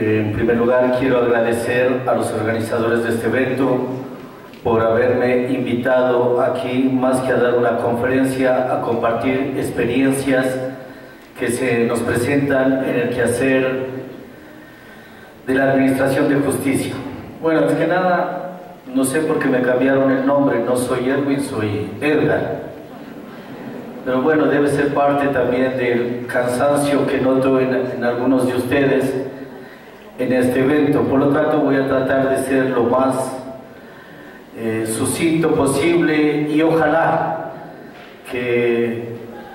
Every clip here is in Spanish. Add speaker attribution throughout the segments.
Speaker 1: En primer lugar, quiero agradecer a los organizadores de este evento por haberme invitado aquí, más que a dar una conferencia, a compartir experiencias que se nos presentan en el quehacer de la Administración de Justicia. Bueno, antes que nada, no sé por qué me cambiaron el nombre, no soy Edwin, soy Edgar. Pero bueno, debe ser parte también del cansancio que noto en algunos de ustedes en este evento. Por lo tanto, voy a tratar de ser lo más sucinto posible y ojalá que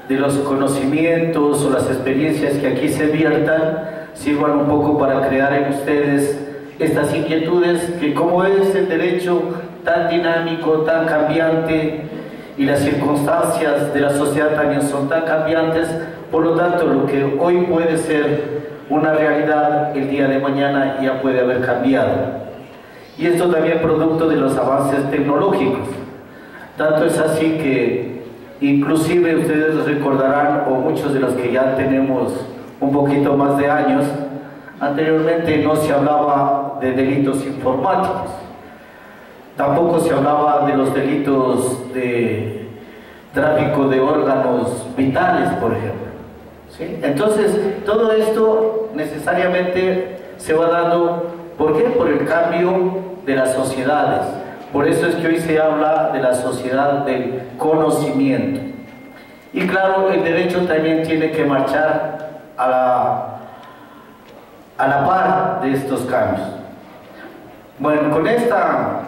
Speaker 1: de los conocimientos o las experiencias que aquí se viertan sirvan un poco para crear en ustedes estas inquietudes que, como es el derecho tan dinámico, tan cambiante, y las circunstancias de la sociedad también son tan cambiantes, por lo tanto lo que hoy puede ser una realidad, el día de mañana ya puede haber cambiado. Y esto también producto de los avances tecnológicos. Tanto es así que inclusive ustedes recordarán, o muchos de los que ya tenemos un poquito más de años, anteriormente no se hablaba de delitos informáticos. Tampoco se hablaba de los delitos de tráfico de órganos vitales, por ejemplo. ¿Sí? Entonces, todo esto necesariamente se va dando, ¿por qué? Por el cambio de las sociedades. Por eso es que hoy se habla de la sociedad del conocimiento. Y claro, el derecho también tiene que marchar a la par de estos cambios. Bueno, con esta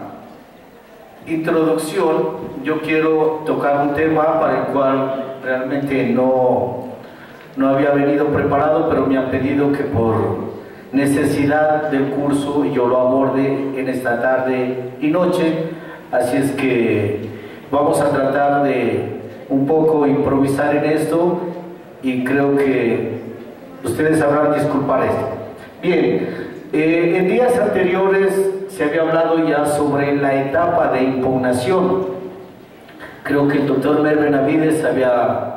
Speaker 1: introducción yo quiero tocar un tema para el cual realmente no había venido preparado, pero me han pedido que por necesidad del curso yo lo aborde en esta tarde y noche, así es que vamos a tratar de un poco improvisar en esto y creo que ustedes sabrán disculpar esto. Bien, en días anteriores se había hablado ya sobre la etapa de impugnación. Creo que el doctor Mer Benavides había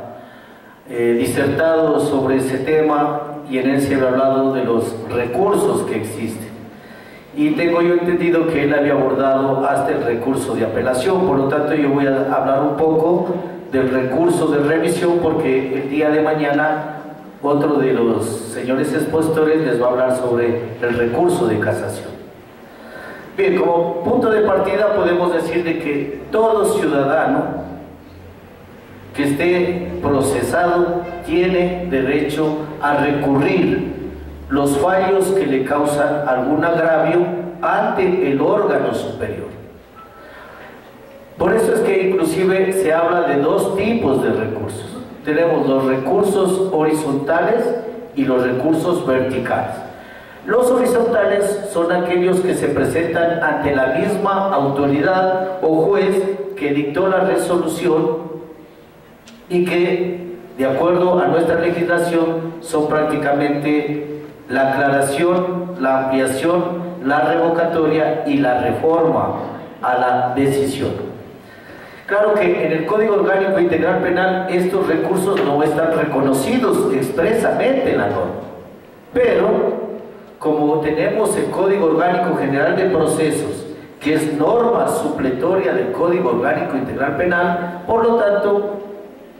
Speaker 1: disertado sobre ese tema y en él se había hablado de los recursos que existen. Y tengo yo entendido que él había abordado hasta el recurso de apelación, por lo tanto yo voy a hablar un poco del recurso de revisión porque el día de mañana otro de los señores expositores les va a hablar sobre el recurso de casación. Bien, como punto de partida podemos decir de que todo ciudadano que esté procesado tiene derecho a recurrir los fallos que le causan algún agravio ante el órgano superior. Por eso es que inclusive se habla de dos tipos de recursos. Tenemos los recursos horizontales y los recursos verticales. Los horizontales son aquellos que se presentan ante la misma autoridad o juez que dictó la resolución y que, de acuerdo a nuestra legislación, son prácticamente la aclaración, la ampliación, la revocatoria y la reforma a la decisión. Claro que en el Código Orgánico Integral Penal estos recursos no están reconocidos expresamente en la norma, pero como tenemos el Código Orgánico General de Procesos, que es norma supletoria del Código Orgánico Integral Penal, por lo tanto,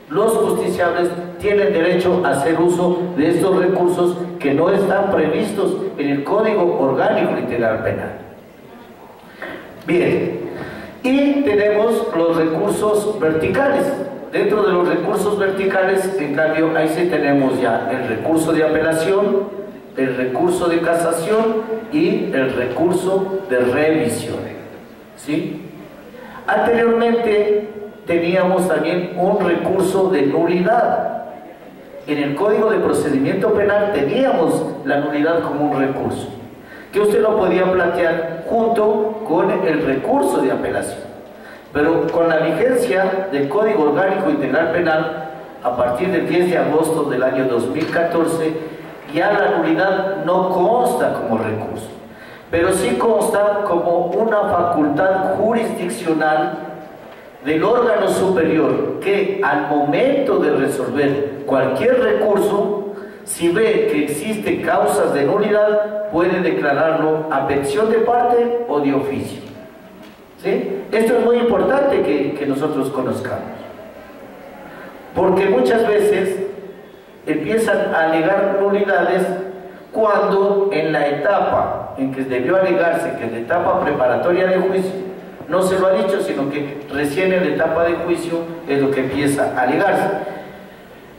Speaker 1: los justiciables tienen derecho a hacer uso de estos recursos que no están previstos en el Código Orgánico Integral Penal. Bien, y tenemos los recursos verticales. Dentro de los recursos verticales, en cambio, ahí sí tenemos ya el recurso de apelación, el recurso de casación y el recurso de revisión. ¿Sí? Anteriormente teníamos también un recurso de nulidad. En el Código de Procedimiento Penal teníamos la nulidad como un recurso, que usted lo podía plantear junto con el recurso de apelación. Pero con la vigencia del Código Orgánico Integral Penal, a partir del 10 de agosto del año 2014, ya la nulidad no consta como recurso, pero sí consta como una facultad jurisdiccional del órgano superior que al momento de resolver cualquier recurso si ve que existen causas de nulidad, puede declararlo a petición de parte o de oficio. ¿Sí? Esto es muy importante que nosotros conozcamos, porque muchas veces empiezan a alegar nulidades cuando en la etapa en que debió alegarse, que es la etapa preparatoria de juicio, no se lo ha dicho, sino que recién en la etapa de juicio es lo que empieza a alegarse.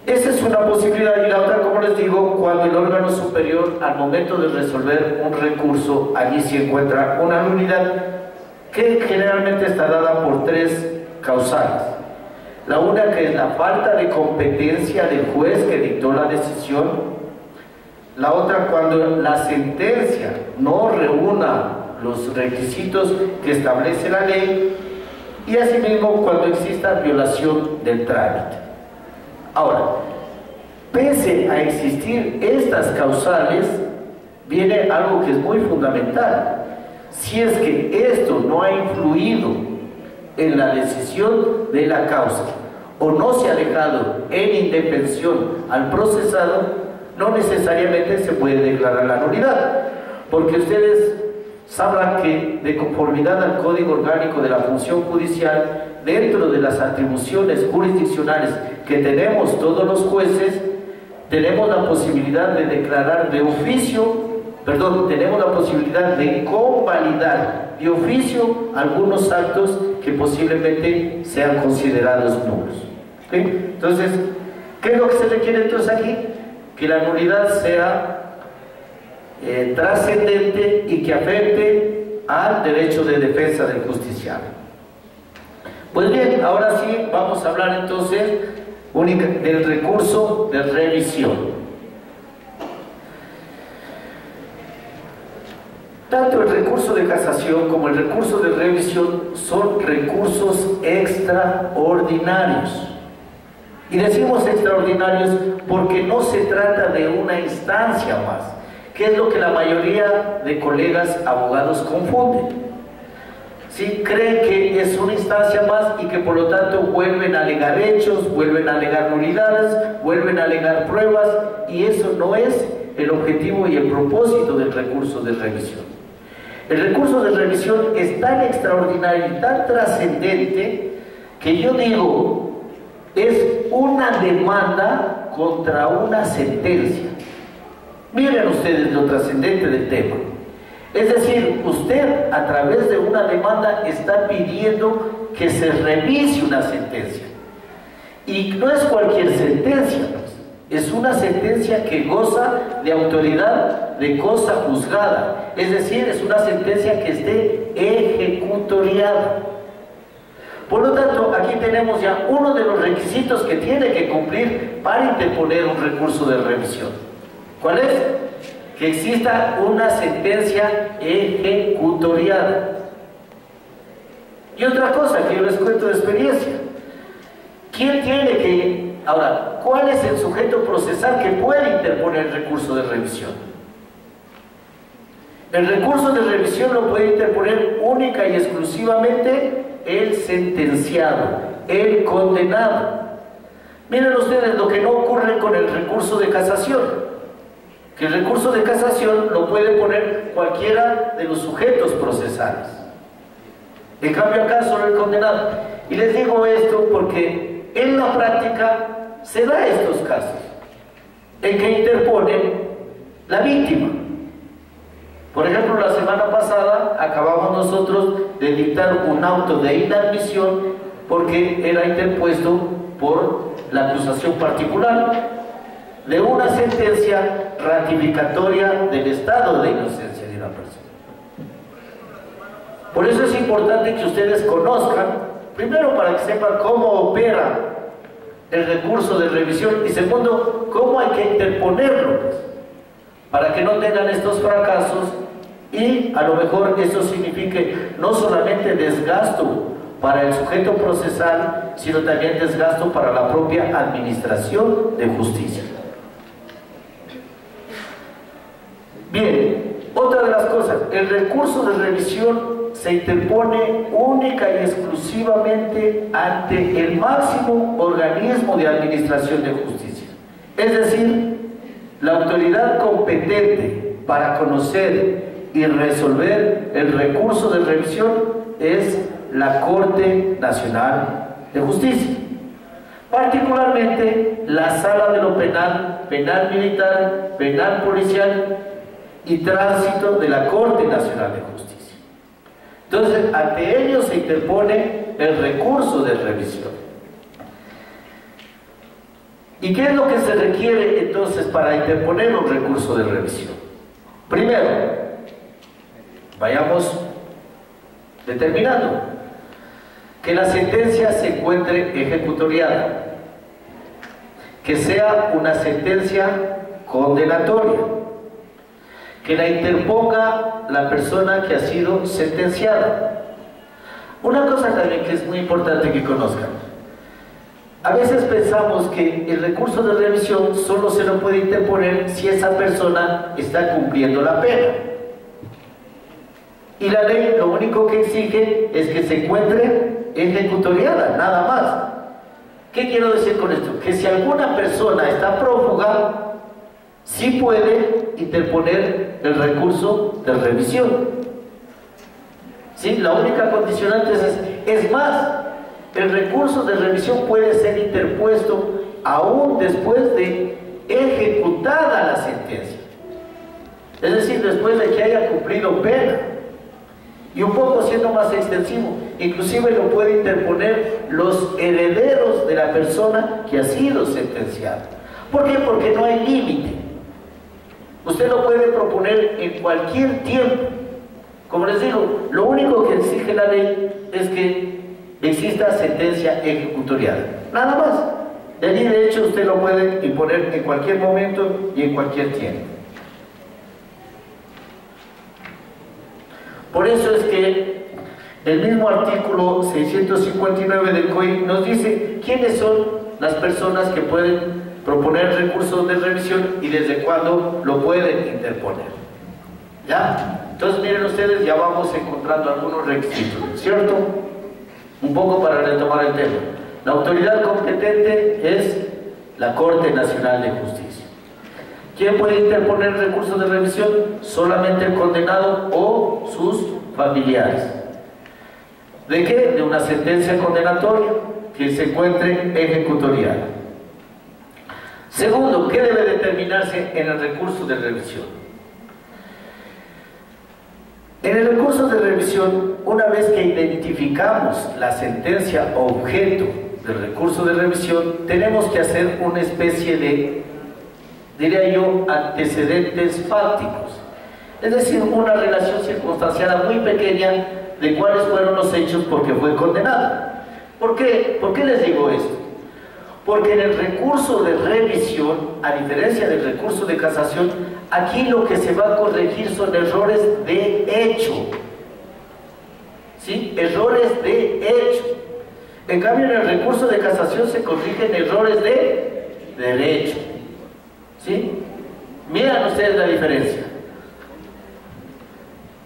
Speaker 1: Esa es una posibilidad, y la otra, como les digo, cuando el órgano superior, al momento de resolver un recurso, allí se encuentra una nulidad que generalmente está dada por tres causales. La una, que es la falta de competencia del juez que dictó la decisión. La otra, cuando la sentencia no reúna los requisitos que establece la ley, y asimismo cuando exista violación del trámite. Ahora, pese a existir estas causales, viene algo que es muy fundamental. Si es que esto no ha influido en la decisión de la causa o no se ha dejado en indefensión al procesado, no necesariamente se puede declarar la nulidad, porque ustedes sabrán que, de conformidad al Código Orgánico de la Función Judicial, dentro de las atribuciones jurisdiccionales que tenemos todos los jueces, tenemos la posibilidad de declarar de oficio, tenemos la posibilidad de convalidar de oficio algunos actos que posiblemente sean considerados nulos. ¿Sí? Entonces, ¿qué es lo que se requiere entonces aquí? Que la nulidad sea trascendente y que afecte al derecho de defensa del justiciable. Pues bien, ahora sí vamos a hablar entonces del recurso de revisión. Tanto el recurso de casación como el recurso de revisión son recursos extraordinarios. Y decimos extraordinarios porque no se trata de una instancia más, que es lo que la mayoría de colegas abogados confunden. ¿Sí? Creen que es una instancia más y que por lo tanto vuelven a alegar hechos, vuelven a alegar nulidades, vuelven a alegar pruebas, y eso no es el objetivo y el propósito del recurso de revisión. El recurso de revisión es tan extraordinario y tan trascendente que yo digo, es una demanda contra una sentencia. Miren ustedes lo trascendente del tema. Es decir, usted a través de una demanda está pidiendo que se revise una sentencia. Y no es cualquier sentencia, es una sentencia que goza de autoridad de cosa juzgada. Es decir, es una sentencia que esté ejecutoriada. Por lo tanto, aquí tenemos ya uno de los requisitos que tiene que cumplir para interponer un recurso de revisión. ¿Cuál es? Que exista una sentencia ejecutoriada. Y otra cosa que yo les cuento de experiencia. ¿Quién tiene que... Ahora, ¿cuál es el sujeto procesal que puede interponer el recurso de revisión? El recurso de revisión lo puede interponer única y exclusivamente el sentenciado, el condenado. Miren ustedes lo que no ocurre con el recurso de casación, que el recurso de casación lo puede poner cualquiera de los sujetos procesales. En cambio acá solo el condenado. Y les digo esto porque en la práctica se da estos casos en que interpone la víctima. Por ejemplo, la semana pasada acabamos nosotros de dictar un auto de inadmisión porque era interpuesto por la acusación particular de una sentencia ratificatoria del estado de inocencia de una persona. Por eso es importante que ustedes conozcan, primero para que sepan cómo opera el recurso de revisión y segundo, cómo hay que interponerlo, para que no tengan estos fracasos y a lo mejor eso signifique no solamente desgasto para el sujeto procesal, sino también desgasto para la propia administración de justicia. Bien, otra de las cosas, el recurso de revisión se interpone única y exclusivamente ante el máximo organismo de administración de justicia, es decir, La autoridad competente para conocer y resolver el recurso de revisión es la Corte Nacional de Justicia, particularmente la Sala de lo Penal, Penal Militar, Penal Policial y Tránsito de la Corte Nacional de Justicia. Entonces, ante ellos se interpone el recurso de revisión. ¿Y qué es lo que se requiere entonces para interponer un recurso de revisión? Primero, vayamos determinando que la sentencia se encuentre ejecutoriada, que sea una sentencia condenatoria, que la interponga la persona que ha sido sentenciada. Una cosa también que es muy importante que conozcan: a veces pensamos que el recurso de revisión solo se lo puede interponer si esa persona está cumpliendo la pena. Y la ley lo único que exige es que se encuentre ejecutoriada, nada más. ¿Qué quiero decir con esto? Que si alguna persona está prófuga, sí puede interponer el recurso de revisión. ¿Sí? La única condicionante es más. El recurso de revisión puede ser interpuesto aún después de ejecutada la sentencia, es decir, después de que haya cumplido pena. Y un poco siendo más extensivo, inclusive lo puede interponer los herederos de la persona que ha sido sentenciada. ¿Por qué? Porque no hay límite. Usted lo puede proponer en cualquier tiempo. Como les digo, lo único que exige la ley es que exista sentencia ejecutoriada, nada más. De allí, de hecho, usted lo puede imponer en cualquier momento y en cualquier tiempo. Por eso es que el mismo artículo 659 del COI nos dice quiénes son las personas que pueden proponer recursos de revisión y desde cuándo lo pueden interponer. ¿Ya? Entonces, miren ustedes, ya vamos encontrando algunos requisitos, ¿cierto? Un poco para retomar el tema. La autoridad competente es la Corte Nacional de Justicia. ¿Quién puede interponer recursos de revisión? Solamente el condenado o sus familiares. ¿De qué? De una sentencia condenatoria que se encuentre ejecutoriada. Segundo, ¿qué debe determinarse en el recurso de revisión? En el recurso de revisión, una vez que identificamos la sentencia objeto del recurso de revisión, tenemos que hacer una especie de, diría yo, antecedentes fácticos. Es decir, una relación circunstanciada muy pequeña de cuáles fueron los hechos por que fue condenado. ¿Por qué? ¿Por qué les digo esto? Porque en el recurso de revisión, a diferencia del recurso de casación, aquí lo que se va a corregir son errores de hecho. ¿Sí? Errores de hecho. En cambio, en el recurso de casación se corrigen errores de derecho. ¿Sí? Miren ustedes la diferencia.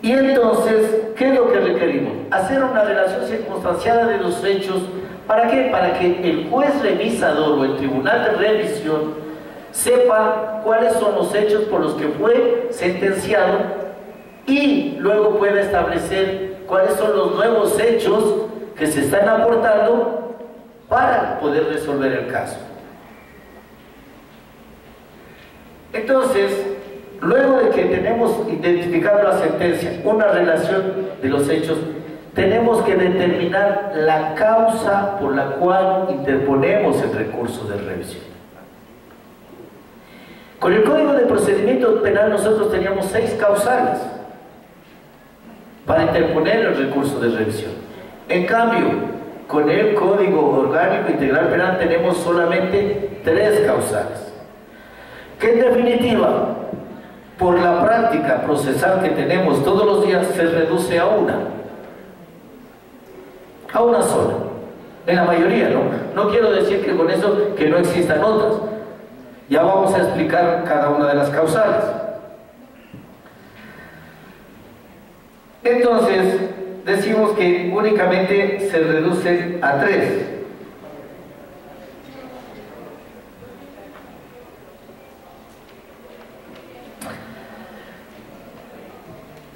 Speaker 1: Y entonces, ¿qué es lo que requerimos? Hacer una relación circunstanciada de los hechos. ¿Para qué? Para que el juez revisador o el tribunal de revisión sepa cuáles son los hechos por los que fue sentenciado y luego pueda establecer cuáles son los nuevos hechos que se están aportando para poder resolver el caso. Entonces, luego de que tenemos identificado la sentencia, una relación de los hechos, tenemos que determinar la causa por la cual interponemos el recurso de revisión. Con el Código de Procedimiento Penal nosotros teníamos 6 causales para interponer el recurso de revisión. En cambio, con el Código Orgánico Integral Penal tenemos solamente 3 causales, que en definitiva, por la práctica procesal que tenemos todos los días, se reduce a una sola, en la mayoría, ¿no? No quiero decir que con eso que no existan otras. Ya vamos a explicar cada una de las causales. Entonces, decimos que únicamente se reduce a 3.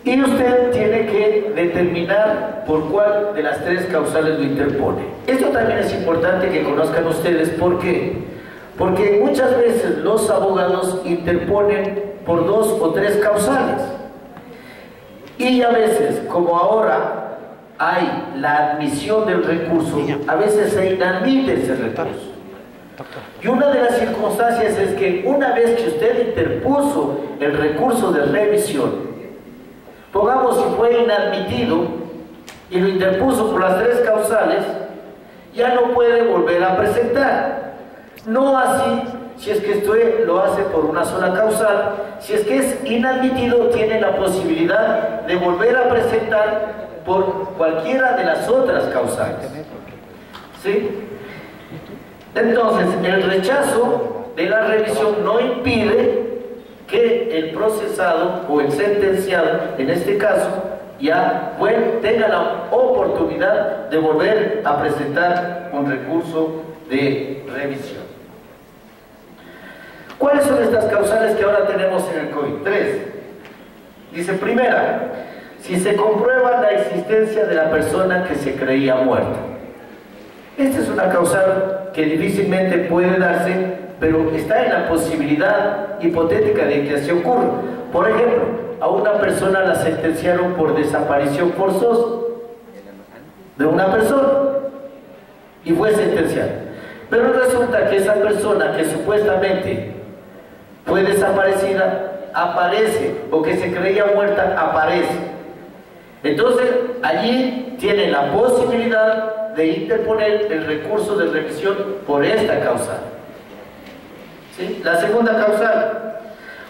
Speaker 1: Y usted tiene que determinar por cuál de las tres causales lo interpone. Esto también es importante que conozcan ustedes. ¿Por qué? Porque muchas veces los abogados interponen por 2 o 3 causales. Y a veces, como ahora hay la admisión del recurso, a veces se inadmite ese recurso. Y una de las circunstancias es que una vez que usted interpuso el recurso de revisión, pongamos si fue inadmitido y lo interpuso por las 3 causales, ya no puede volver a presentar. No así si es que usted lo hace por una sola causal. Si es que es inadmitido, tiene la posibilidad de volver a presentar por cualquiera de las otras causales. ¿Sí? Entonces, el rechazo de la revisión no impide que el procesado o el sentenciado, en este caso, ya tenga la oportunidad de volver a presentar un recurso de revisión. ¿Cuáles son estas causales que ahora tenemos en el Código? 3. Dice, primera, si se comprueba la existencia de la persona que se creía muerta. Esta es una causal que difícilmente puede darse, pero está en la posibilidad hipotética de que así ocurra. Por ejemplo, a una persona la sentenciaron por desaparición forzosa de una persona y fue sentenciada. Pero resulta que esa persona que supuestamente fue desaparecida aparece, o que se creía muerta aparece. Entonces allí tiene la posibilidad de interponer el recurso de revisión por esta causal. ¿Sí? La segunda causal,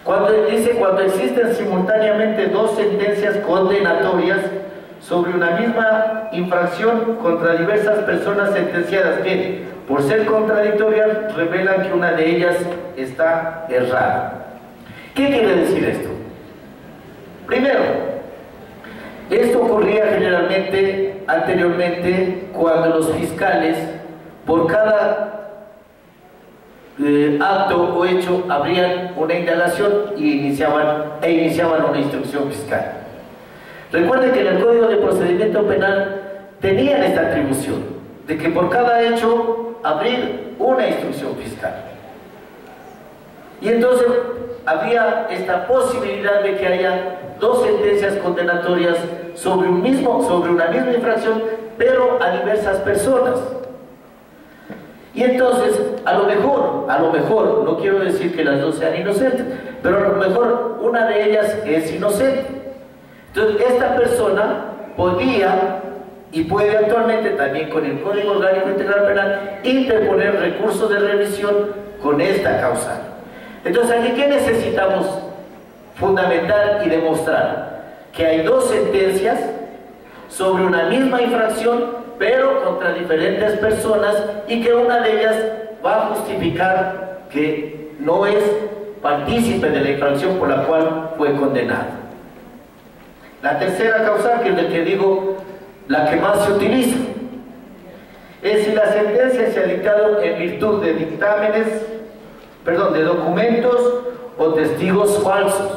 Speaker 1: cuando existen simultáneamente 2 sentencias condenatorias sobre una misma infracción contra diversas personas sentenciadas que, por ser contradictorias, revelan que una de ellas está errada. ¿Qué quiere decir esto? Primero, esto ocurría generalmente anteriormente cuando los fiscales, por cada acto o hecho, abrían una indagación y iniciaban una instrucción fiscal. Recuerden que en el Código de Procedimiento Penal tenían esta atribución de que por cada hecho abrir una instrucción fiscal. Y entonces había esta posibilidad de que haya 2 sentencias condenatorias sobre una misma infracción, pero a diversas personas. Y entonces, a lo mejor, no quiero decir que las 2 sean inocentes, pero a lo mejor una de ellas es inocente. Entonces, esta persona podía y puede actualmente, también con el Código Orgánico Integral Penal, interponer recurso de revisión con esta causal. Entonces, aquí, ¿qué necesitamos fundamentar y demostrar? Que hay 2 sentencias sobre una misma infracción, pero contra diferentes personas, y que una de ellas va a justificar que no es partícipe de la infracción por la cual fue condenado. La tercera causal, que es la que digo, la que más se utiliza, es si la sentencia se ha dictado en virtud de de documentos o testigos falsos,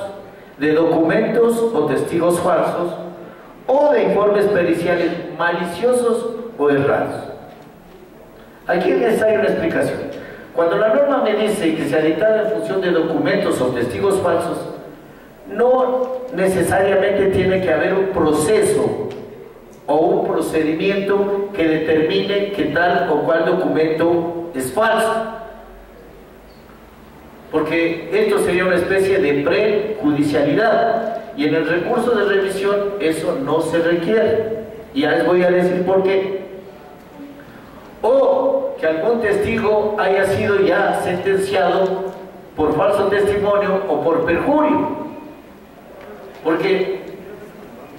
Speaker 1: o de informes periciales maliciosos o errados. Aquí es necesaria una explicación. Cuando la norma me dice que se ha dictado en función de documentos o testigos falsos, no necesariamente tiene que haber un proceso o un procedimiento que determine que tal o cual documento es falso, porque esto sería una especie de prejudicialidad, y en el recurso de revisión eso no se requiere, y ya les voy a decir por qué. O que algún testigo haya sido ya sentenciado por falso testimonio o por perjurio, porque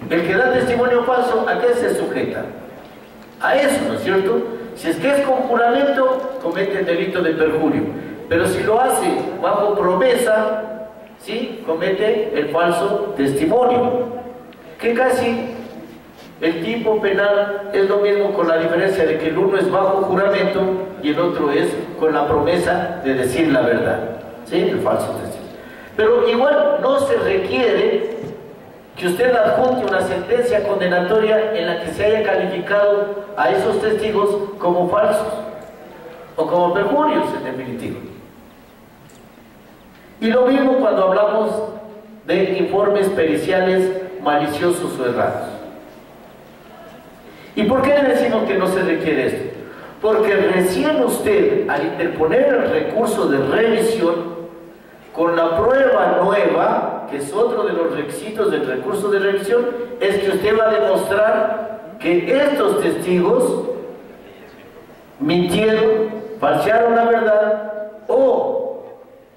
Speaker 1: el que da testimonio falso, ¿a qué se sujeta? A eso, ¿no es cierto? Si es que es con juramento, comete el delito de perjurio, pero si lo hace bajo promesa, ¿sí?, comete el falso testimonio, que casi el tipo penal es lo mismo, con la diferencia de que el uno es bajo juramento y el otro es con la promesa de decir la verdad, ¿sí?, el falso testimonio. Pero igual no se requiere que que usted adjunte una sentencia condenatoria en la que se haya calificado a esos testigos como falsos o como perjurios, en definitiva. Y lo mismo cuando hablamos de informes periciales maliciosos o errados. ¿Y por qué le decimos que no se requiere esto? Porque recién usted, al interponer el recurso de revisión, con la prueba nueva, que es otro de los requisitos del recurso de revisión, es que usted va a demostrar que estos testigos mintieron, falsearon la verdad, o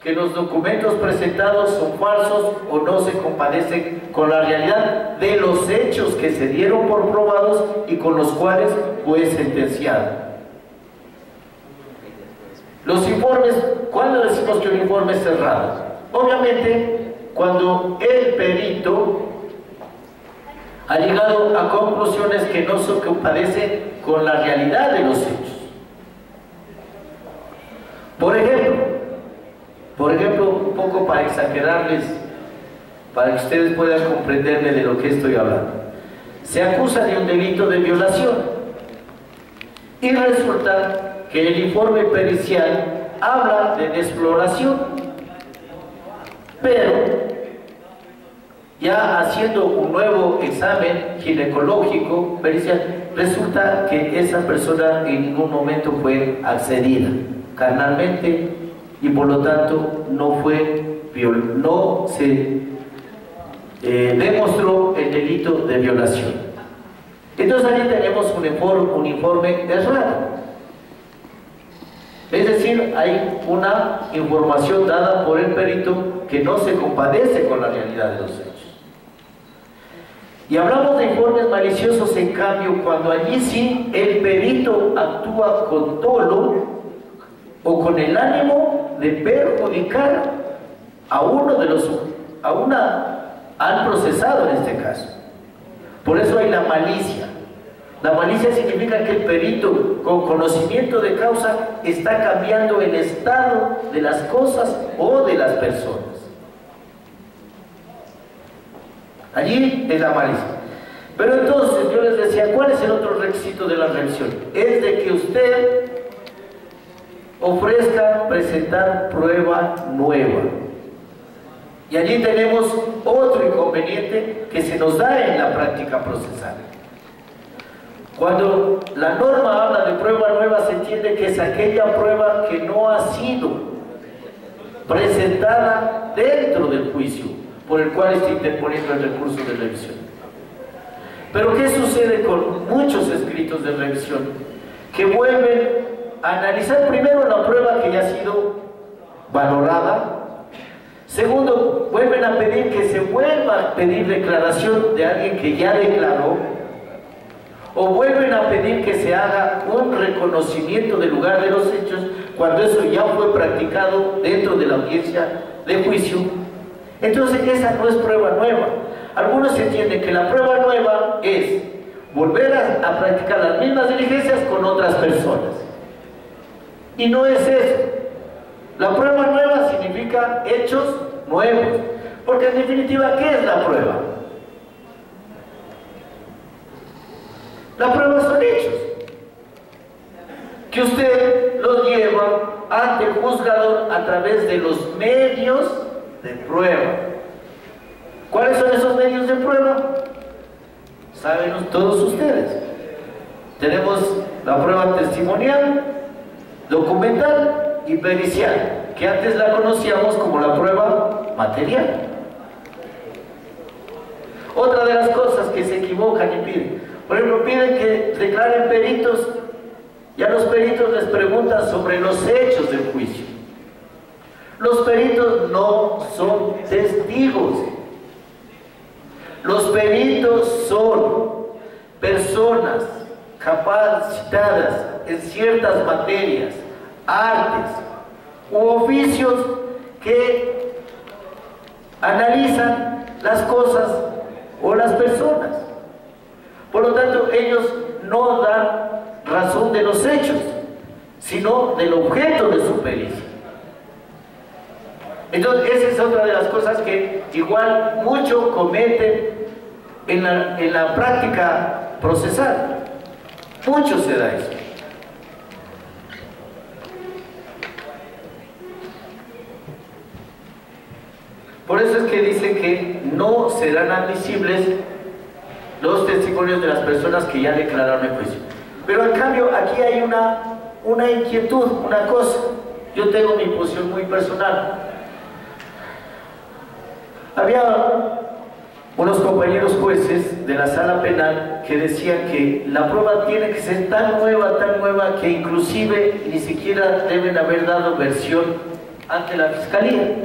Speaker 1: que los documentos presentados son falsos o no se compadecen con la realidad de los hechos que se dieron por probados y con los cuales fue sentenciado. Los informes, ¿cuándo decimos que un informe es cerrado? Obviamente, cuando el perito ha llegado a conclusiones que no se compadecen con la realidad de los hechos. Por ejemplo, un poco para exagerarles, para que ustedes puedan comprenderme de lo que estoy hablando. Se acusa de un delito de violación y resulta que el informe pericial habla de desfloración, pero ya haciendo un nuevo examen ginecológico pericial, resulta que esa persona en ningún momento fue accedida carnalmente y por lo tanto no se demostró el delito de violación. Entonces allí tenemos un informe errado. Es decir, hay una información dada por el perito que no se compadece con la realidad de los hechos. Y hablamos de informes maliciosos, en cambio, cuando allí sí el perito actúa con dolo o con el ánimo de perjudicar a al procesado en este caso. Por eso hay la malicia. La malicia significa que el perito, con conocimiento de causa, está cambiando el estado de las cosas o de las personas. Allí es la malicia. Pero entonces yo les decía, ¿cuál es el otro requisito de la revisión? Es de que usted ofrezca presentar prueba nueva. Y allí tenemos otro inconveniente que se nos da en la práctica procesal. Cuando la norma habla de prueba nueva, se entiende que es aquella prueba que no ha sido presentada dentro del juicio por el cual está interponiendo el recurso de revisión. Pero ¿qué sucede con muchos escritos de revisión? Que vuelven a analizar primero la prueba que ya ha sido valorada. Segundo, vuelven a pedir que se vuelva a pedir declaración de alguien que ya declaró, o vuelven a pedir que se haga un reconocimiento del lugar de los hechos cuando eso ya fue practicado dentro de la audiencia de juicio. Entonces esa no es prueba nueva. Algunos entienden que la prueba nueva es volver a practicar las mismas diligencias con otras personas, y no es eso. La prueba nueva significa hechos nuevos, porque en definitiva, ¿qué es la prueba? La prueba son hechos que usted los lleva ante el juzgador a través de los medios de prueba. ¿Cuáles son esos medios de prueba? Saben todos ustedes. Tenemos la prueba testimonial, documental y pericial, que antes la conocíamos como la prueba material. Otra de las cosas que se equivocan y piden, por ejemplo, piden que declaren peritos, y a los peritos les preguntan sobre los hechos del juicio. Los peritos no son testigos. Los peritos son personas capacitadas en ciertas materias, artes u oficios que analizan las cosas o las personas. Por lo tanto, ellos no dan razón de los hechos, sino del objeto de su pericia. Entonces, esa es otra de las cosas que igual mucho cometen en la práctica procesal. Mucho se da eso. Por eso es que dice que no serán admisibles los testimonios de las personas que ya declararon el juicio. Pero en cambio aquí hay una inquietud, una cosa. Yo tengo mi posición muy personal. Había unos compañeros jueces de la sala penal que decían que la prueba tiene que ser tan nueva, que inclusive ni siquiera deben haber dado versión ante la fiscalía.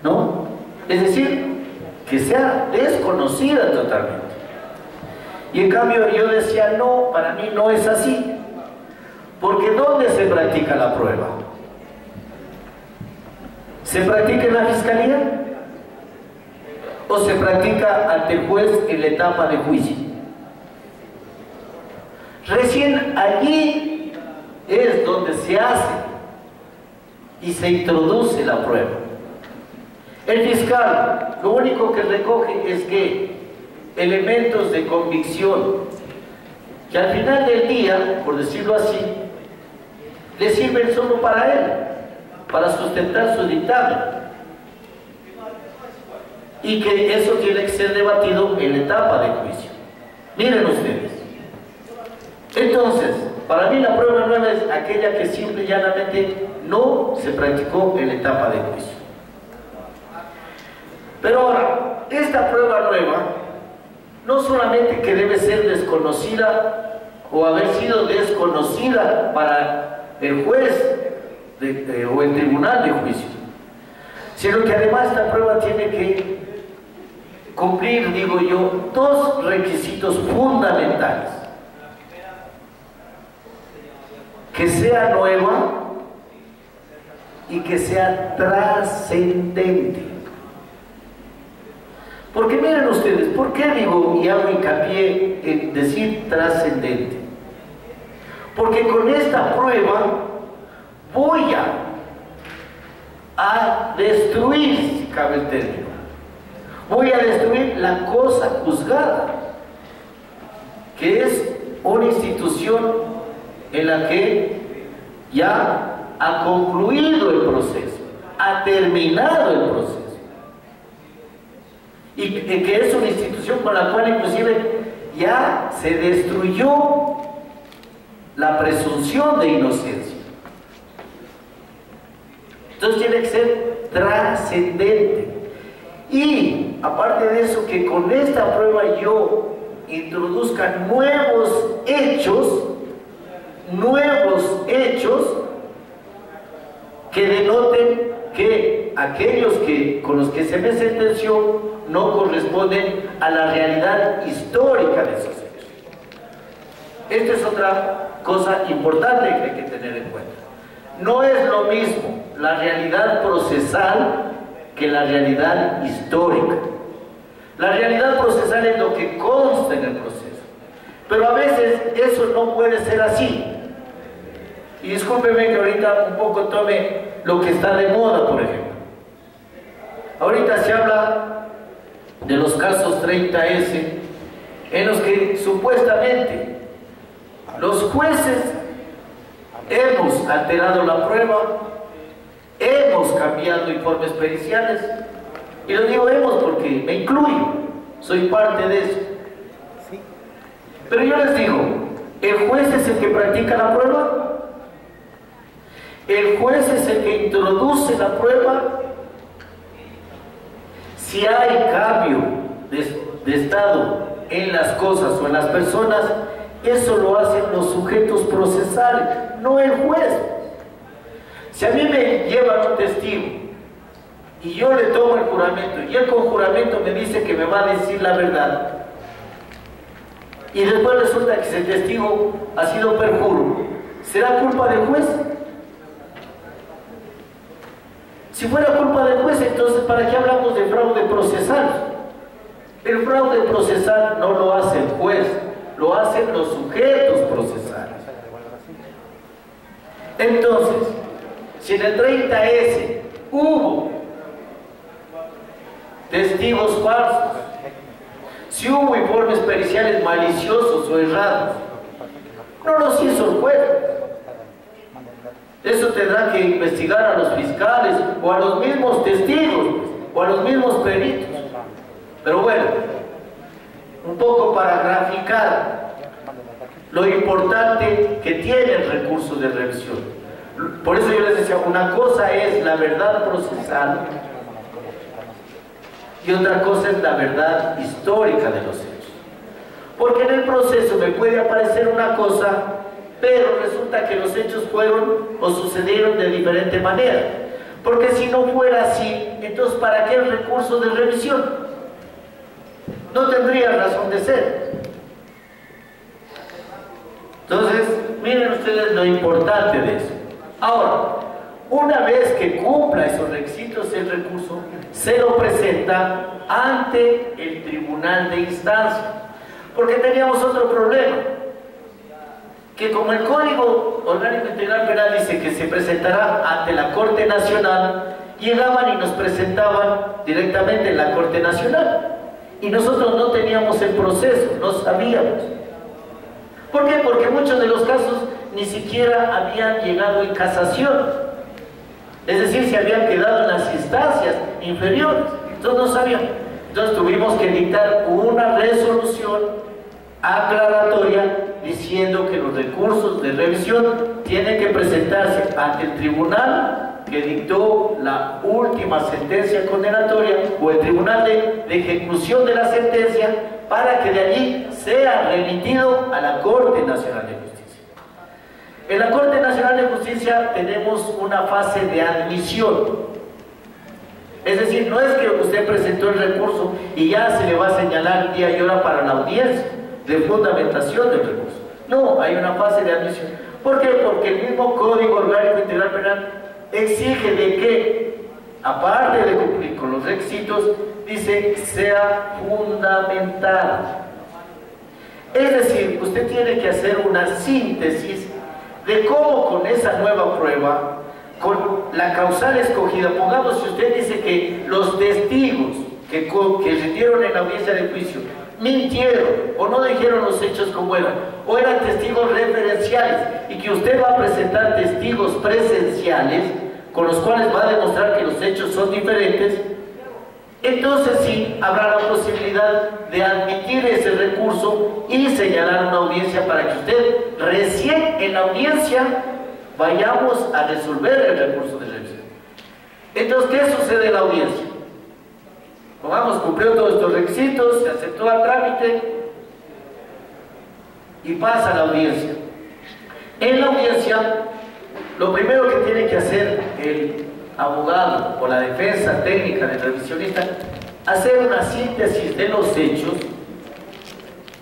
Speaker 1: ¿No? Es decir, que sea desconocida totalmente. Y en cambio yo decía, no, para mí no es así. Porque ¿dónde se practica la prueba? ¿Se practica en la fiscalía? ¿O se practica ante el juez en la etapa de juicio? Recién allí es donde se hace y se introduce la prueba. El fiscal lo único que recoge es que elementos de convicción que al final del día, por decirlo así, le sirven solo para él, para sustentar su dictamen, y que eso tiene que ser debatido en la etapa de juicio. Miren ustedes, entonces, para mí la prueba nueva es aquella que simple y llanamente no se practicó en la etapa de juicio. Pero ahora, esta prueba nueva no solamente que debe ser desconocida o haber sido desconocida para el juez o el tribunal de juicio, sino que además esta prueba tiene que cumplir, digo yo, dos requisitos fundamentales: que sea nueva y que sea trascendente. Porque miren ustedes, ¿por qué digo y hago hincapié en decir trascendente? Porque con esta prueba voy a destruir, si cabe el término, voy a destruir la cosa juzgada, que es una institución en la que ya ha concluido el proceso, ha terminado el proceso, y que es una institución con la cual inclusive ya se destruyó la presunción de inocencia. Entonces tiene que ser trascendente. Y aparte de eso, que con esta prueba yo introduzca nuevos hechos que denoten que aquellos con los que se me sentenció no corresponden a la realidad histórica de esos hechos. Esta es otra cosa importante que hay que tener en cuenta. No es lo mismo la realidad procesal que la realidad histórica. La realidad procesal es lo que consta en el proceso, pero a veces eso no puede ser así. Y discúlpeme que ahorita un poco tome lo que está de moda, por ejemplo. Ahorita se habla de los casos 30S, en los que supuestamente los jueces hemos alterado la prueba, hemos cambiado informes periciales, y lo digo hemos porque me incluyo, soy parte de eso. Pero yo les digo, ¿el juez es el que practica la prueba? ¿El juez es el que introduce la prueba? Si hay cambio de estado en las cosas o en las personas, eso lo hacen los sujetos procesales, no el juez. Si a mí me llevan un testigo y yo le tomo el juramento y él con juramento me dice que me va a decir la verdad, y después resulta que ese testigo ha sido perjuro, ¿será culpa del juez? Si fuera culpa del juez, entonces ¿para qué hablamos de fraude procesal? El fraude procesal no lo hace el juez, lo hacen los sujetos procesales. Entonces, si en el 30S hubo testigos falsos, si hubo informes periciales maliciosos o errados, no los hizo el juez. Eso tendrá que investigar a los fiscales o a los mismos testigos o a los mismos peritos. Pero bueno, un poco para graficar lo importante que tiene el recurso de revisión. Por eso yo les decía, una cosa es la verdad procesal y otra cosa es la verdad histórica de los hechos. Porque en el proceso me puede aparecer una cosa, pero resulta que los hechos fueron o sucedieron de diferente manera. Porque si no fuera así, entonces ¿para qué el recurso de revisión? No tendría razón de ser. Entonces, miren ustedes lo importante de eso. Ahora, una vez que cumpla esos requisitos, el recurso se lo presenta ante el tribunal de instancia. Porque teníamos otro problema, que como el Código Orgánico Integral Penal dice que se presentará ante la Corte Nacional, llegaban y nos presentaban directamente en la Corte Nacional. Y nosotros no teníamos el proceso, no sabíamos. ¿Por qué? Porque muchos de los casos ni siquiera habían llegado en casación. Es decir, se habían quedado en las instancias inferiores. Entonces no sabíamos. Entonces tuvimos que dictar una resolución aclaratoria diciendo que los recursos de revisión tienen que presentarse ante el tribunal que dictó la última sentencia condenatoria o el tribunal de ejecución de la sentencia, para que de allí sea remitido a la Corte Nacional de Justicia. En la Corte Nacional de Justicia tenemos una fase de admisión. Es decir, no es que usted presentó el recurso y ya se le va a señalar día y hora para la audiencia de fundamentación del recurso. No, hay una fase de admisión. ¿Por qué? Porque el mismo Código Orgánico Integral Penal exige de que, aparte de cumplir con los requisitos, dice sea fundamental. Es decir, usted tiene que hacer una síntesis de cómo con esa nueva prueba, con la causal escogida, pongamos, si usted dice que los testigos que rindieron en la audiencia de juicio mintieron o no dijeron los hechos como eran, o eran testigos referenciales, y que usted va a presentar testigos presenciales con los cuales va a demostrar que los hechos son diferentes, entonces sí habrá la posibilidad de admitir ese recurso y señalar una audiencia para que usted recién en la audiencia vayamos a resolver el recurso de revisión. Entonces, ¿qué sucede en la audiencia? Pongamos, cumplió todos estos requisitos, se aceptó el trámite y pasa a la audiencia. En la audiencia, lo primero que tiene que hacer el abogado o la defensa técnica del revisionista, hacer una síntesis de los hechos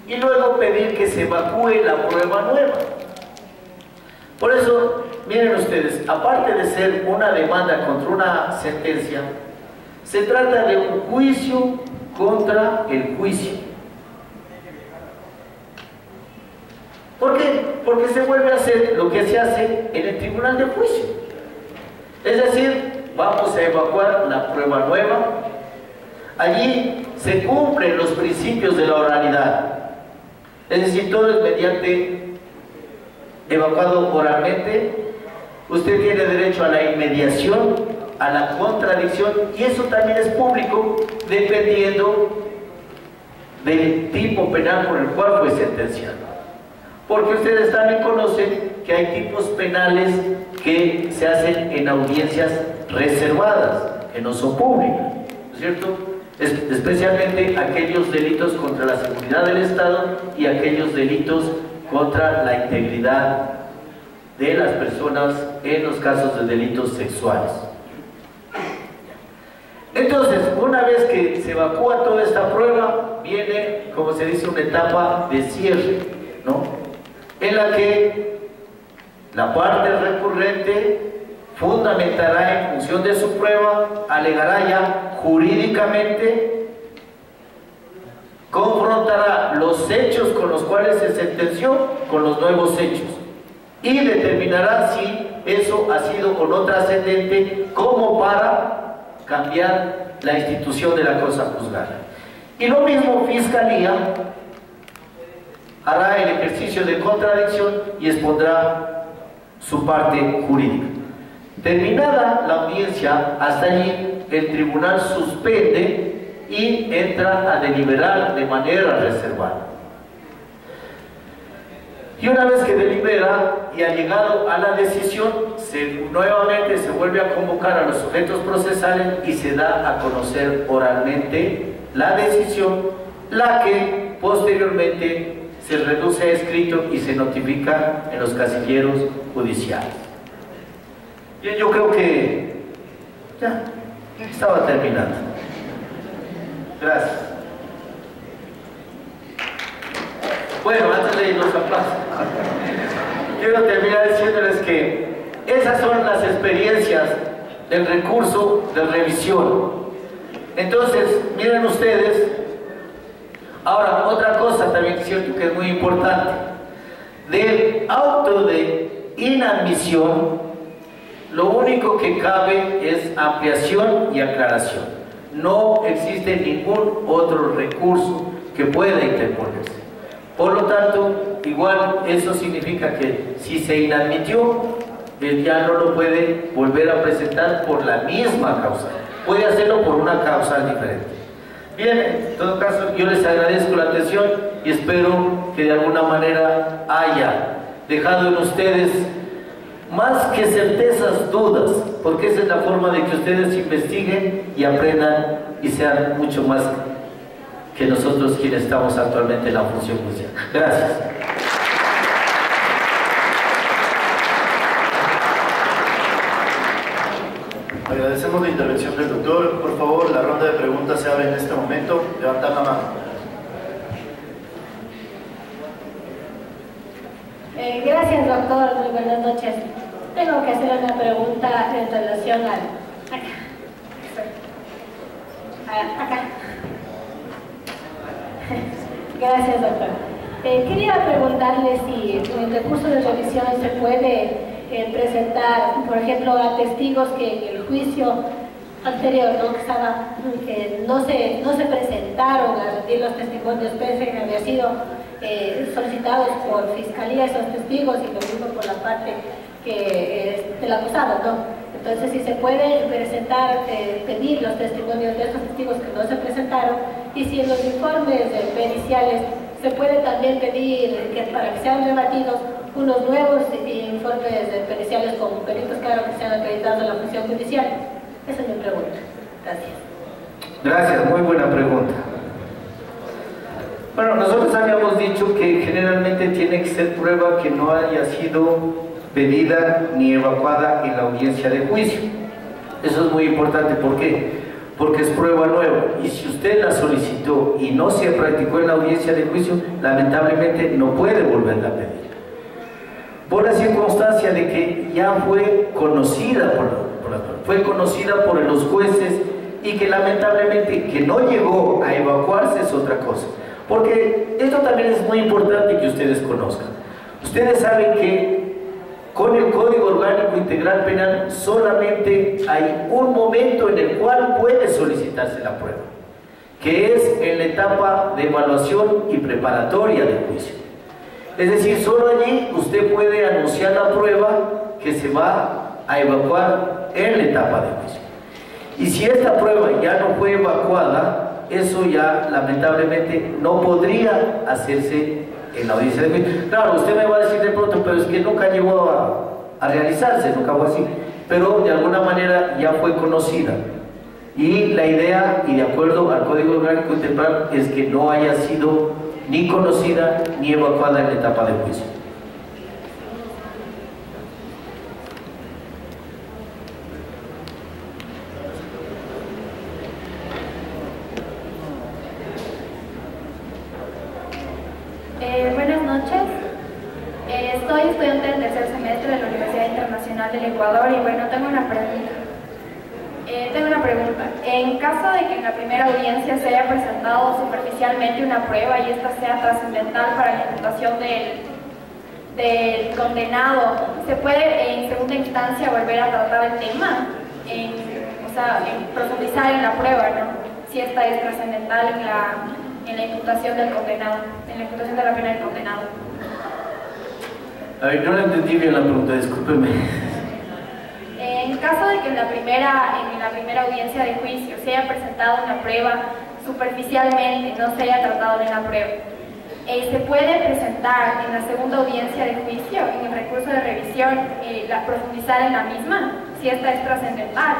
Speaker 1: y luego pedir que se evacúe la prueba nueva. Por eso, miren ustedes, aparte de ser una demanda contra una sentencia, se trata de un juicio contra el juicio. ¿Por qué? Porque se vuelve a hacer lo que se hace en el tribunal de juicio. Es decir, vamos a evacuar la prueba nueva. Allí se cumplen los principios de la oralidad. Es decir, todo es mediante evacuado oralmente. Usted tiene derecho a la inmediación, a la contradicción, y eso también es público dependiendo del tipo penal por el cual fue sentenciado. Porque ustedes también conocen que hay tipos penales que se hacen en audiencias reservadas, que no son públicas, ¿no es cierto? Especialmente aquellos delitos contra la seguridad del Estado y aquellos delitos contra la integridad de las personas en los casos de delitos sexuales. Entonces, una vez que se evacúa toda esta prueba, viene, como se dice, una etapa de cierre, ¿no? En la que la parte recurrente fundamentará en función de su prueba, alegará ya jurídicamente, confrontará los hechos con los cuales se sentenció con los nuevos hechos y determinará si eso ha sido o no trascendente como para cambiar la institución de la cosa juzgada. Y lo mismo Fiscalía hará el ejercicio de contradicción y expondrá su parte jurídica. Terminada la audiencia, hasta allí el tribunal suspende y entra a deliberar de manera reservada. Y una vez que delibera y ha llegado a la decisión, nuevamente se vuelve a convocar a los sujetos procesales y se da a conocer oralmente la decisión, la que posteriormente se reduce a escrito y se notifica en los casilleros judiciales. Bien, yo creo que ya estaba terminando. Gracias. Bueno, antes de irnos a plaza, quiero terminar diciéndoles que esas son las experiencias del recurso de revisión. Entonces, miren ustedes, ahora otra cosa también es cierto que es muy importante, del auto de inadmisión, lo único que cabe es ampliación y aclaración. No existe ningún otro recurso que pueda interponerse. Por lo tanto, igual eso significa que si se inadmitió, él ya no lo puede volver a presentar por la misma causa. Puede hacerlo por una causa diferente. Bien, en todo caso, yo les agradezco la atención y espero que de alguna manera haya dejado en ustedes más que certezas, dudas, porque esa es la forma de que ustedes investiguen y aprendan y sean mucho más que nosotros quienes estamos actualmente en la función judicial. Gracias.
Speaker 2: Agradecemos la intervención del doctor. Por favor, la ronda de preguntas se abre en este momento. Levantar la mano.
Speaker 3: Gracias, doctor. Muy buenas noches. Tengo que hacer una pregunta en relación al... Acá. Gracias, doctor. Quería preguntarle si en el recurso de revisión se puede presentar, por ejemplo, a testigos que en el juicio anterior que no se presentaron a rendir los testimonios pese que habían sido solicitados por Fiscalía esos testigos y lo mismo por la parte del acusado, ¿no? Entonces, si se puede presentar, pedir los testimonios de estos testigos que no se presentaron, y si en los informes periciales se puede también pedir que para que sean rebatidos unos nuevos informes periciales con peritos claro que sean acreditados en la función judicial. Esa es mi pregunta. Gracias.
Speaker 1: Gracias, muy buena pregunta. Bueno, nosotros habíamos dicho que generalmente tiene que ser prueba que no haya sido pedida ni evacuada en la audiencia de juicio. Eso es muy importante. ¿Por qué? Porque es prueba nueva, y si usted la solicitó y no se practicó en la audiencia de juicio, lamentablemente no puede volverla a pedir. Por la circunstancia de que ya fue conocida fue conocida por los jueces, y que lamentablemente que no llegó a evacuarse es otra cosa. Porque esto también es muy importante que ustedes conozcan. Ustedes saben que con el Código Orgánico Integral Penal solamente hay un momento en el cual puede solicitarse la prueba, que es en la etapa de evaluación y preparatoria del juicio. Es decir, solo allí usted puede anunciar la prueba que se va a evacuar en la etapa de juicio. Y si esta prueba ya no fue evacuada, eso ya lamentablemente no podría hacerse en la audiencia de juicio. Claro, usted me va a decir de pronto, pero es que nunca llegó a realizarse, nunca fue así. Pero de alguna manera ya fue conocida. Y la idea, y de acuerdo al Código Orgánico Integral, es que no haya sido ni conocida ni evacuada en la etapa de juicio.
Speaker 4: Buenas noches. Soy estudiante del tercer semestre de la Universidad Internacional del Ecuador y bueno, tengo una pregunta. En caso de que en la primera audiencia se haya presentado superficialmente una prueba y esta sea trascendental para la imputación del condenado, ¿se puede en segunda instancia volver a tratar el tema? O profundizar en la prueba, ¿no? Si esta es trascendental en la imputación del condenado, en la imputación de la pena del condenado.
Speaker 1: A ver, no la entendí bien la pregunta, discúlpeme.
Speaker 4: En caso de que en la primera audiencia de juicio se haya presentado una prueba superficialmente, no se haya tratado de una prueba, ¿se puede presentar en la segunda audiencia de juicio, en el recurso de revisión, profundizar en la misma, si esta es trascendental?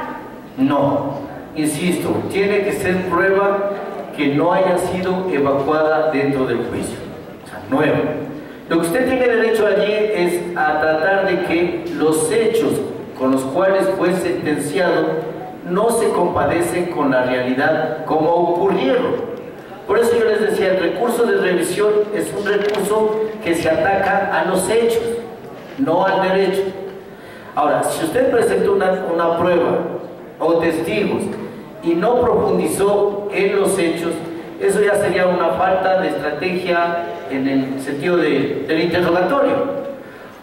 Speaker 1: No, insisto, tiene que ser prueba que no haya sido evacuada dentro del juicio, o sea, nueva. Lo que usted tiene derecho allí es a tratar de que los hechos con los cuales fue sentenciado no se compadecen con la realidad como ocurrieron. Por eso yo les decía, el recurso de revisión es un recurso que se ataca a los hechos, no al derecho. Ahora, si usted presentó una prueba o testigos y no profundizó en los hechos, eso ya sería una falta de estrategia en el sentido del interrogatorio.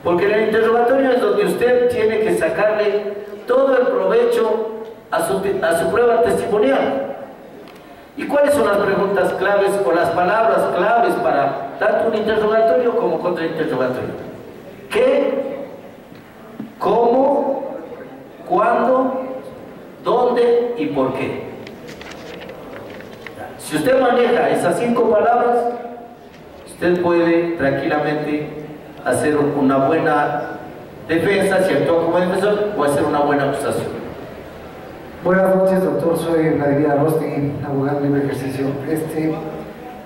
Speaker 1: Porque en el interrogatorio es donde usted tiene que sacarle todo el provecho a su prueba testimonial. ¿Y cuáles son las preguntas claves o las palabras claves para tanto un interrogatorio como contrainterrogatorio? ¿Qué? ¿Cómo? ¿Cuándo? ¿Dónde? ¿Y por qué? Si usted maneja esas 5 palabras, usted puede tranquilamente hacer una buena defensa, si actúa como defensor, o hacer una buena acusación.
Speaker 5: Buenas noches, doctor. Soy Vladimir Arostegui, abogado de libre ejercicio.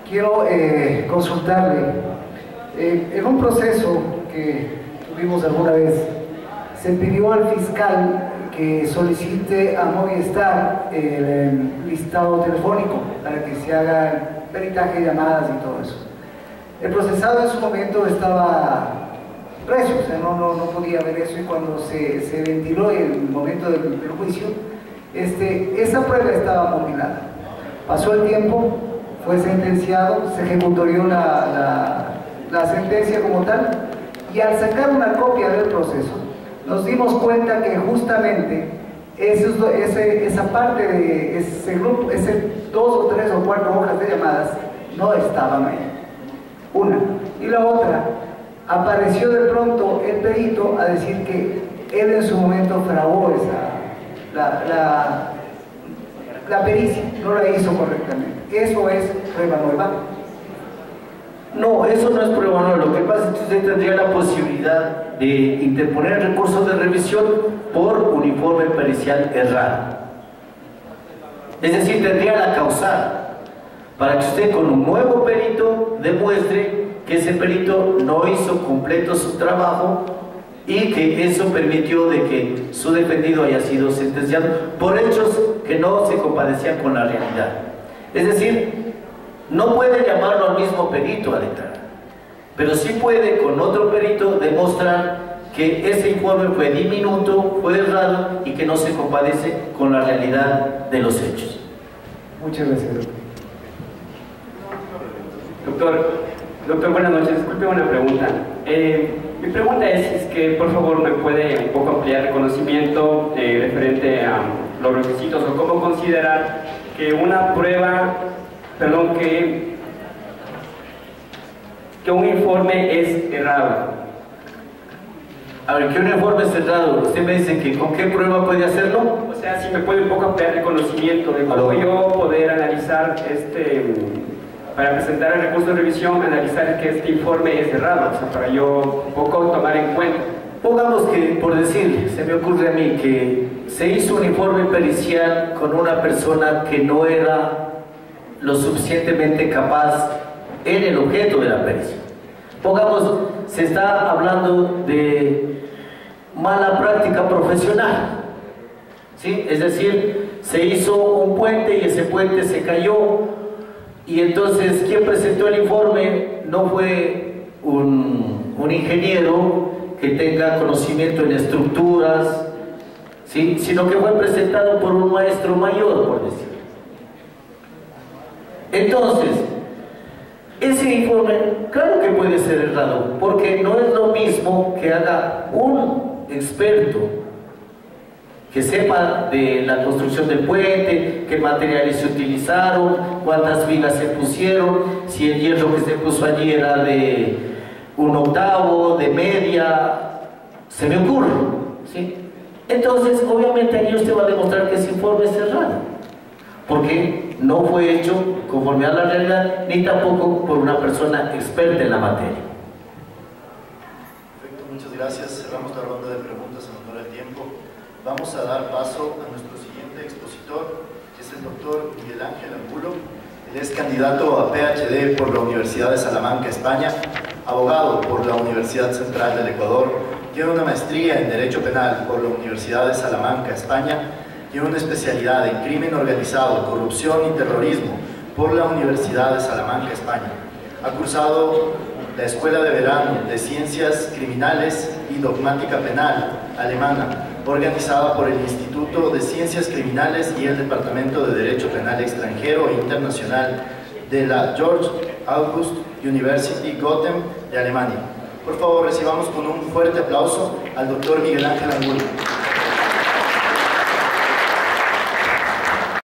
Speaker 5: Quiero consultarle. En un proceso que tuvimos alguna vez, se pidió al fiscal que solicite a Movistar el listado telefónico para que se haga peritaje de llamadas y todo eso. El procesado en su momento estaba preso, o sea, no podía ver eso, y cuando se ventiló el momento del juicio, esa prueba estaba mutilada. Pasó el tiempo, fue sentenciado, se ejecutó la sentencia como tal, y al sacar una copia del proceso, nos dimos cuenta que justamente esa parte de ese grupo, ese 2 o 3 o 4 hojas de llamadas, no estaban ahí. Una. Y la otra, apareció de pronto el perito a decir que él en su momento fraguó la pericia, no la hizo correctamente. ¿Eso es prueba nueva?
Speaker 1: No, eso no es prueba nueva. Lo que pasa es que usted tendría la posibilidad de interponer el recurso de revisión por un informe pericial errado. Es decir, tendría la causal para que usted con un nuevo perito demuestre que ese perito no hizo completo su trabajo y que eso permitió de que su defendido haya sido sentenciado por hechos que no se compadecían con la realidad. Es decir, no puede llamarlo al mismo perito a declarar, pero sí puede con otro perito demostrar que ese informe fue diminuto, fue errado y que no se compadece con la realidad de los hechos.
Speaker 5: Muchas gracias,
Speaker 6: Doctor, buenas noches. Disculpe una pregunta. Mi pregunta es que por favor me puede un poco ampliar el conocimiento referente a los requisitos o cómo considerar que una prueba, que un informe es errado.
Speaker 1: A ver, que un informe es errado, usted me dice que con qué prueba puede hacerlo.
Speaker 6: O sea, si me puede un poco ampliar el conocimiento de cómo yo poder analizar para presentar el recurso de revisión, analizar que este informe es errado, o sea, para yo un poco tomar en cuenta.
Speaker 1: Pongamos que, por decir, se me ocurre a mí que se hizo un informe pericial con una persona que no era lo suficientemente capaz en el objeto de la pericia. Pongamos, se está hablando de mala práctica profesional, ¿sí? Es decir, se hizo un puente y ese puente se cayó, y entonces quien presentó el informe no fue un ingeniero que tenga conocimiento en estructuras, ¿sí? Sino que fue presentado por un maestro mayor, por decirlo. Entonces, ese informe, claro que puede ser errado, porque no es lo mismo que haga un experto que sepa de la construcción del puente, qué materiales se utilizaron, cuántas vigas se pusieron, si el hierro que se puso allí era de 1/8, de media, se me ocurre, ¿sí? Entonces, obviamente allí usted va a demostrar que ese informe es cerrado, porque no fue hecho conforme a la realidad, ni tampoco por una persona experta en la materia.
Speaker 2: Perfecto, muchas gracias. Cerramos la ronda de preguntas en honor al tiempo. Vamos a dar paso a nuestro siguiente expositor, que es el doctor Miguel Ángel Angulo. Él es candidato a PhD por la Universidad de Salamanca, España, abogado por la Universidad Central del Ecuador, tiene una maestría en Derecho Penal por la Universidad de Salamanca, España, tiene una especialidad en Crimen Organizado, Corrupción y Terrorismo por la Universidad de Salamanca, España. Ha cursado la Escuela de Verano de Ciencias Criminales y Dogmática Penal alemana, organizada por el Instituto de Ciencias Criminales y el Departamento de Derecho Penal Extranjero e Internacional de la George August University Gotham de Alemania. Por favor, recibamos con un fuerte aplauso al doctor Miguel Ángel Angulo.